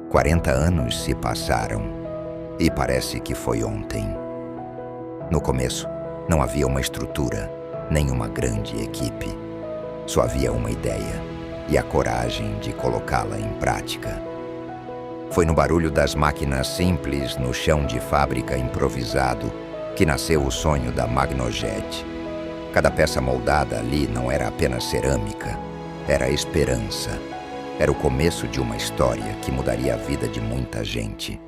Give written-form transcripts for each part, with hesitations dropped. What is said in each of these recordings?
40 anos se passaram e parece que foi ontem. No começo, não havia uma estrutura, nem uma grande equipe. Só havia uma ideia e a coragem de colocá-la em prática. Foi no barulho das máquinas simples no chão de fábrica improvisado que nasceu o sonho da Magnojet. Cada peça moldada ali não era apenas cerâmica, era esperança. Era o começo de uma história que mudaria a vida de muita gente.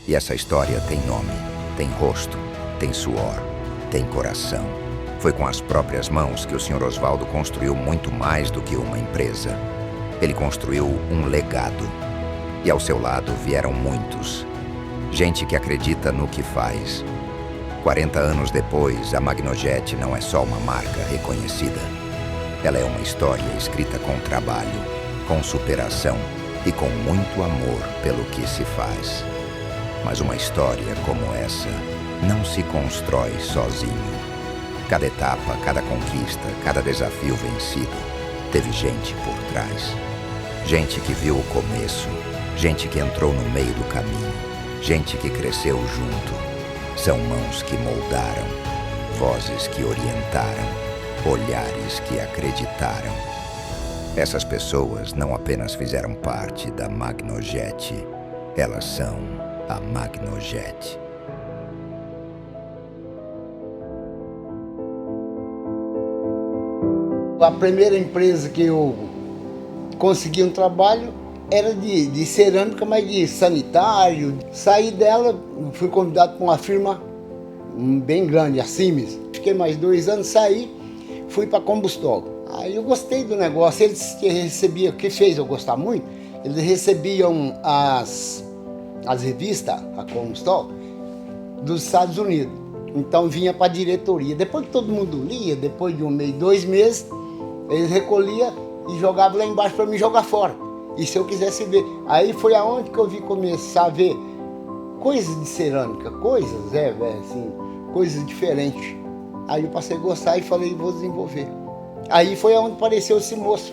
E essa história tem nome, tem rosto, tem suor, tem coração. Foi com as próprias mãos que o Sr. Osvaldo construiu muito mais do que uma empresa. Ele construiu um legado. E ao seu lado vieram muitos. Gente que acredita no que faz. 40 anos depois, a Magnojet não é só uma marca reconhecida. Ela é uma história escrita com trabalho, com superação e com muito amor pelo que se faz. Mas uma história como essa não se constrói sozinho. Cada etapa, cada conquista, cada desafio vencido, teve gente por trás. Gente que viu o começo, gente que entrou no meio do caminho, gente que cresceu junto. São mãos que moldaram, vozes que orientaram, olhares que acreditaram. Essas pessoas não apenas fizeram parte da Magnojet, elas são a Magnojet. A primeira empresa que eu consegui um trabalho era de cerâmica, mas de sanitário. Saí dela, fui convidado para uma firma bem grande, a Siemens. Fiquei mais 2 anos, saí, fui para Combustol. Aí eu gostei do negócio, eles recebiam, o que fez eu gostar muito, eles recebiam as revistas, a Combustol, dos Estados Unidos. Então vinha para a diretoria. Depois que todo mundo lia, depois de 1 mês, 2 meses, eles recolhiam e jogavam lá embaixo para me jogar fora. E se eu quisesse ver. Aí foi aonde que eu vi começar a ver coisas de cerâmica, coisas coisas diferentes. Aí eu passei a gostar e falei, vou desenvolver. Aí foi aonde apareceu esse moço,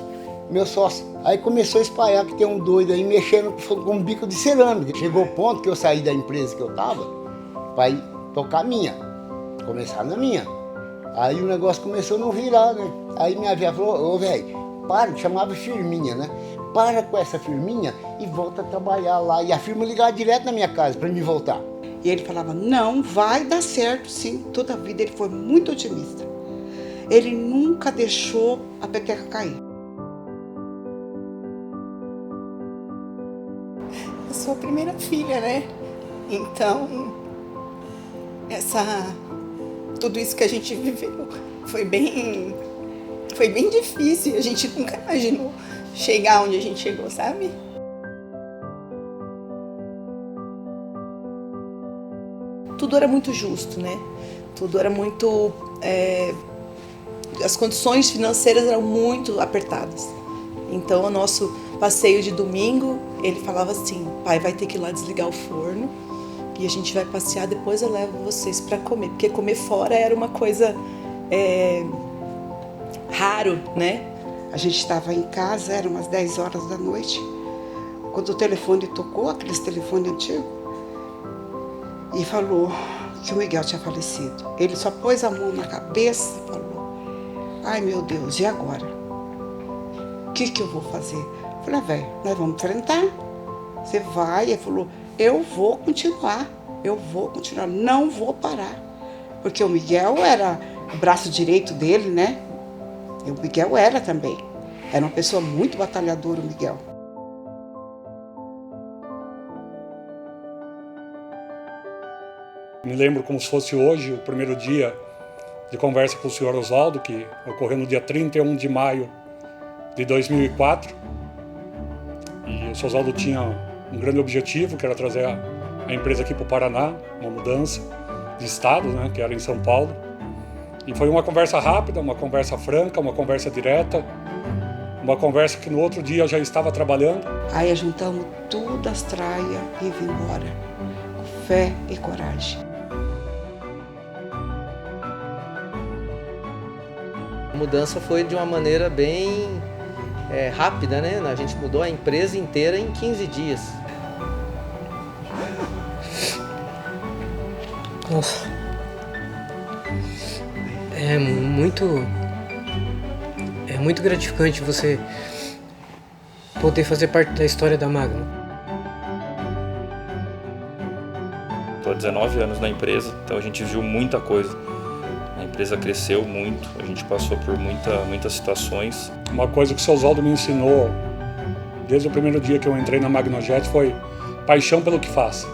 meu sócio. Aí começou a espalhar que tem um doido aí mexendo com um bico de cerâmica. Chegou o ponto que eu saí da empresa que eu tava para ir tocar a minha, começar na minha. Aí o negócio começou a não virar, né? Aí minha avó falou, ô velho, para, chamava firminha, né? Para com essa firminha e volta a trabalhar lá. E a firma ligava direto na minha casa para me voltar. E ele falava, não, vai dar certo sim. Toda a vida ele foi muito otimista. Ele nunca deixou a peteca cair. Eu sou a primeira filha, né? Então, tudo isso que a gente viveu foi bem difícil. A gente nunca imaginou chegar onde a gente chegou, sabe? Tudo era muito justo, né? Tudo era muito... As condições financeiras eram muito apertadas. Então, o nosso passeio de domingo, ele falava assim, pai vai ter que ir lá desligar o forno e a gente vai passear, depois eu levo vocês para comer. Porque comer fora era uma coisa raro, né? A gente estava em casa, eram umas 10 horas da noite, quando o telefone tocou, aqueles telefones antigos, e falou que o Miguel tinha falecido. Ele só pôs a mão na cabeça e falou, ai meu Deus, e agora? O que eu vou fazer? Eu falei, velho, nós vamos enfrentar. Você vai. Ele falou, eu vou continuar, não vou parar. Porque o Miguel era o braço direito dele, né? E o Miguel era também. Era uma pessoa muito batalhadora, o Miguel. Me lembro como se fosse hoje, o primeiro dia de conversa com o senhor Osvaldo, que ocorreu no dia 31 de maio de 2004. E o senhor Osvaldo tinha um grande objetivo, que era trazer a empresa aqui para o Paraná, uma mudança de estado, né, que era em São Paulo. E foi uma conversa rápida, uma conversa franca, uma conversa direta, uma conversa que no outro dia eu já estava trabalhando. Aí juntamos tudo as traias e vim embora, com fé e coragem. A mudança foi de uma maneira bem rápida, né? A gente mudou a empresa inteira em 15 dias. Nossa. É muito gratificante você poder fazer parte da história da Magno. Estou há 19 anos na empresa, então a gente viu muita coisa. A empresa cresceu muito, a gente passou por muitas situações. Uma coisa que o seu Oswaldo me ensinou desde o primeiro dia que eu entrei na Magnojet foi paixão pelo que faz.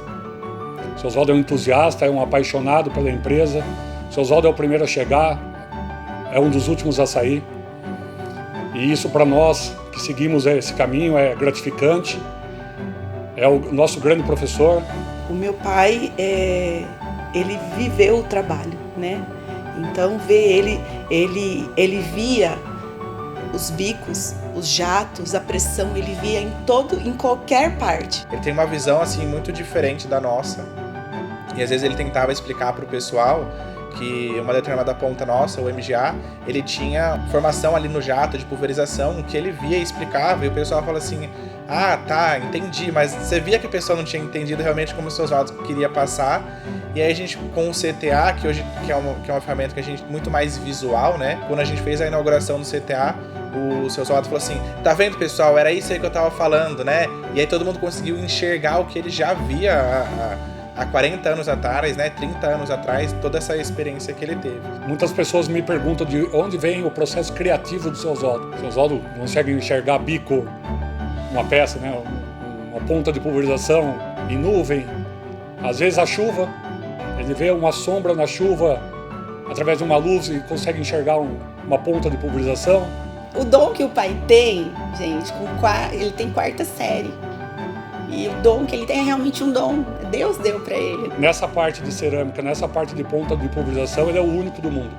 O seu Oswaldo é um entusiasta, é um apaixonado pela empresa. O seu Oswaldo é o primeiro a chegar, é um dos últimos a sair. E isso para nós que seguimos esse caminho é gratificante. É o nosso grande professor. O meu pai, ele viveu o trabalho, né? Então ele via os bicos, os jatos, a pressão, ele via em qualquer parte. Ele tem uma visão assim muito diferente da nossa. E às vezes ele tentava explicar para o pessoal que uma determinada ponta nossa, o MGA, ele tinha formação ali no jato de pulverização, que ele via e explicava, e o pessoal fala assim: ah, tá, entendi, mas você via que o pessoal não tinha entendido realmente como o seu Oswaldo queria passar. E aí a gente, com o CTA, que hoje que é uma ferramenta que a gente muito mais visual, né? Quando a gente fez a inauguração do CTA, o seu Oswaldo falou assim: tá vendo, pessoal, era isso aí que eu tava falando, né? E aí todo mundo conseguiu enxergar o que ele já via há 40 anos atrás, né, 30 anos atrás, toda essa experiência que ele teve. Muitas pessoas me perguntam de onde vem o processo criativo do seu Oswaldo. O seu Oswaldo consegue enxergar bico, uma peça, né, uma ponta de pulverização em nuvem. Às vezes a chuva, ele vê uma sombra na chuva através de uma luz e consegue enxergar uma ponta de pulverização. O dom que o pai tem, gente, ele tem 4ª série. E o dom que ele tem é realmente um dom. Deus deu para ele. Nessa parte de cerâmica, nessa parte de ponta de pulverização, ele é o único do mundo.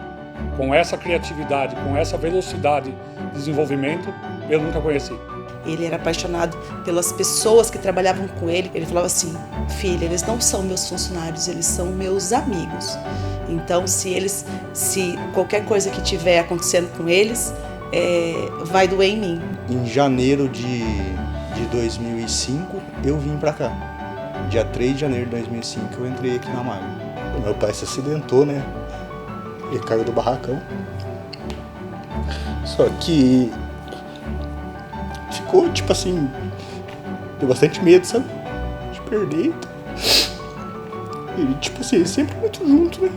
Com essa criatividade, com essa velocidade de desenvolvimento, eu nunca conheci. Ele era apaixonado pelas pessoas que trabalhavam com ele. Ele falava assim: filha, eles não são meus funcionários, eles são meus amigos. Então, se qualquer coisa que tiver acontecendo com eles, vai doer em mim. Em janeiro de 2005, eu vim pra cá. Dia 3 de janeiro de 2005, eu entrei aqui na Magno. Meu pai se acidentou, né? Ele caiu do barracão. Só que ficou, tipo assim, deu bastante medo, sabe? De perder. E, tipo assim, sempre muito junto, né?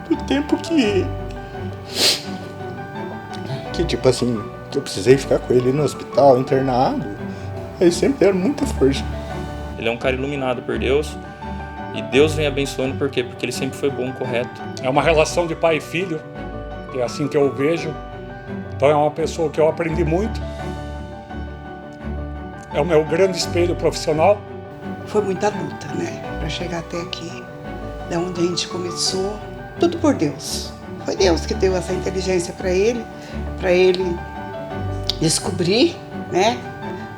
Do tempo que tipo assim, que eu precisei ficar com ele no hospital, internado, eles sempre deram muita força. Ele é um cara iluminado por Deus, e Deus vem abençoando por quê? Porque ele sempre foi bom, correto. É uma relação de pai e filho, é assim que eu o vejo. Então é uma pessoa que eu aprendi muito. É o meu grande espelho profissional. Foi muita luta, né? Para chegar até aqui, da onde a gente começou, tudo por Deus. Foi Deus que deu essa inteligência para ele descobrir, né,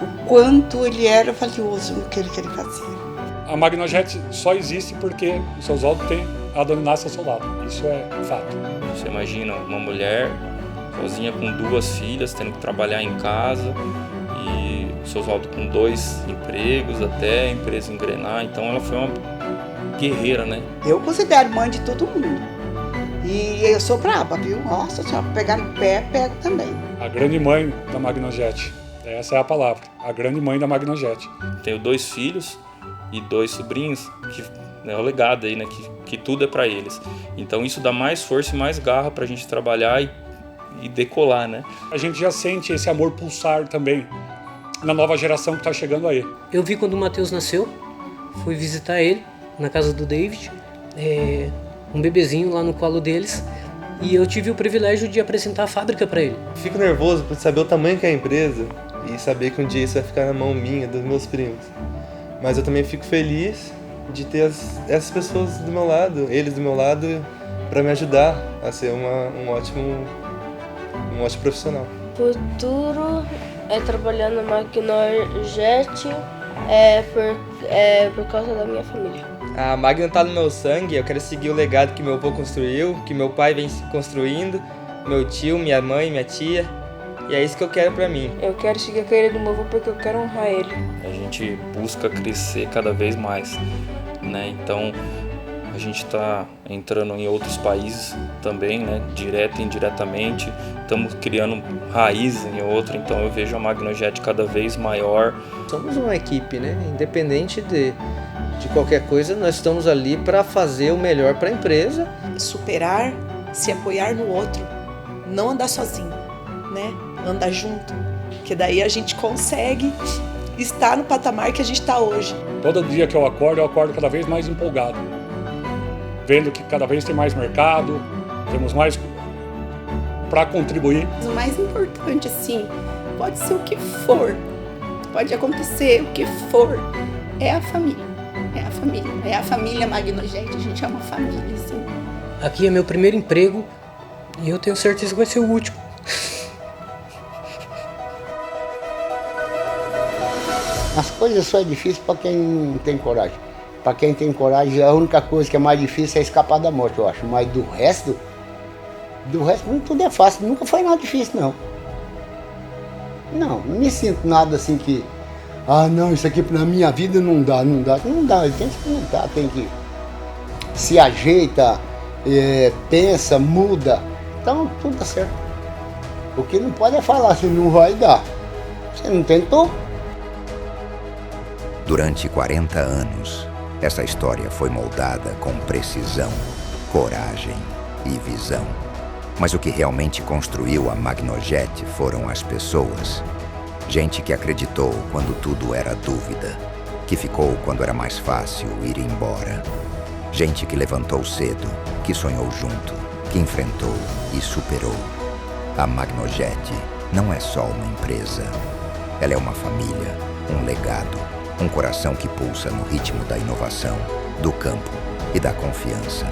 o quanto ele era valioso no que ele fazia. A Magnojet só existe porque o seu Oswaldo tem a Dona Inácia ao seu lado. Isso é fato. Você imagina uma mulher sozinha com 2 filhas, tendo que trabalhar em casa, e o seu Oswaldo com 2 empregos até a empresa engrenar. Então ela foi uma guerreira, né? Eu considero mãe de todo mundo. E eu sou braba, viu? Nossa, se eu pegar no pé, pego também. A grande mãe da Magnojet. Essa é a palavra. A grande mãe da Magnojet. Tenho 2 filhos e 2 sobrinhos, que é o legado aí, né? Que tudo é para eles. Então isso dá mais força e mais garra pra gente trabalhar e decolar, né? A gente já sente esse amor pulsar também na nova geração que tá chegando aí. Eu vi quando o Matheus nasceu, fui visitar ele na casa do David, um bebezinho lá no colo deles, e eu tive o privilégio de apresentar a fábrica para ele. Fico nervoso por saber o tamanho que é a empresa e saber que um dia isso vai ficar na mão minha, dos meus primos. Mas eu também fico feliz de ter essas pessoas do meu lado, eles do meu lado, para me ajudar a ser um ótimo profissional. O futuro é trabalhar na Magnojet por causa da minha família. A Magno tá no meu sangue, eu quero seguir o legado que meu avô construiu, que meu pai vem construindo, meu tio, minha mãe, minha tia, e é isso que eu quero pra mim. Eu quero seguir a carreira do meu avô porque eu quero honrar ele. A gente busca crescer cada vez mais né? Então a gente está entrando em outros países também, né? Direto e indiretamente, estamos criando raiz em outro, então eu vejo a Magnojet cada vez maior. Somos uma equipe, né? Independente de qualquer coisa, nós estamos ali para fazer o melhor para a empresa. Superar, se apoiar no outro, não andar sozinho, né? Andar junto, que daí a gente consegue estar no patamar que a gente está hoje. Todo dia que eu acordo cada vez mais empolgado, vendo que cada vez tem mais mercado, temos mais para contribuir. O mais importante, assim, pode ser o que for, pode acontecer o que for, é a família. É a família. É a família Magnojet, a gente é uma família, assim. Aqui é meu primeiro emprego e eu tenho certeza que vai ser o último. As coisas só é difícil para quem não tem coragem. Para quem tem coragem, a única coisa que é mais difícil é escapar da morte, eu acho. Mas do resto tudo é fácil. Nunca foi nada difícil, não. Não me sinto nada assim que... Ah, não, isso aqui pra minha vida não dá. Não dá, tem que experimentar, tem que... Se ajeita, pensa, muda. Então, tudo dá certo. O que não pode é falar se não vai dar. Você não tentou. Durante 40 anos, essa história foi moldada com precisão, coragem e visão. Mas o que realmente construiu a Magnojet foram as pessoas. Gente que acreditou quando tudo era dúvida, que ficou quando era mais fácil ir embora. Gente que levantou cedo, que sonhou junto, que enfrentou e superou. A Magnojet não é só uma empresa. Ela é uma família, um legado, um coração que pulsa no ritmo da inovação, do campo e da confiança.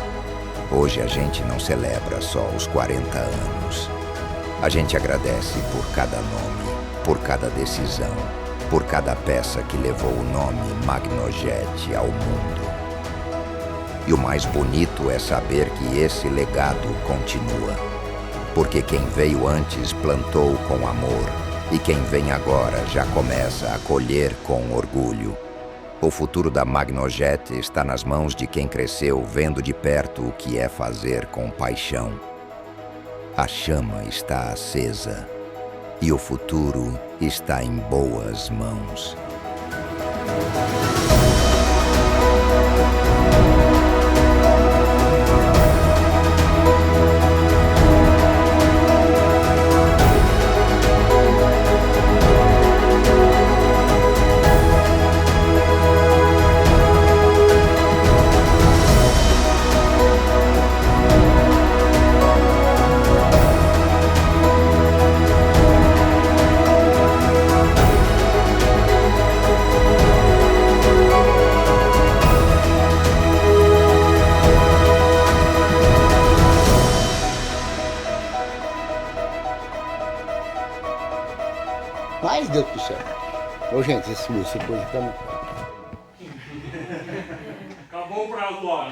Hoje a gente não celebra só os 40 anos. A gente agradece por cada nome, por cada decisão, por cada peça que levou o nome Magnojet ao mundo. E o mais bonito é saber que esse legado continua. Porque quem veio antes plantou com amor, e quem vem agora já começa a colher com orgulho. O futuro da Magnojet está nas mãos de quem cresceu vendo de perto o que é fazer com paixão. A chama está acesa e o futuro está em boas mãos. Mas deu tudo certo. Ô, gente, essa coisa tá muito... Acabou o prazo, ó.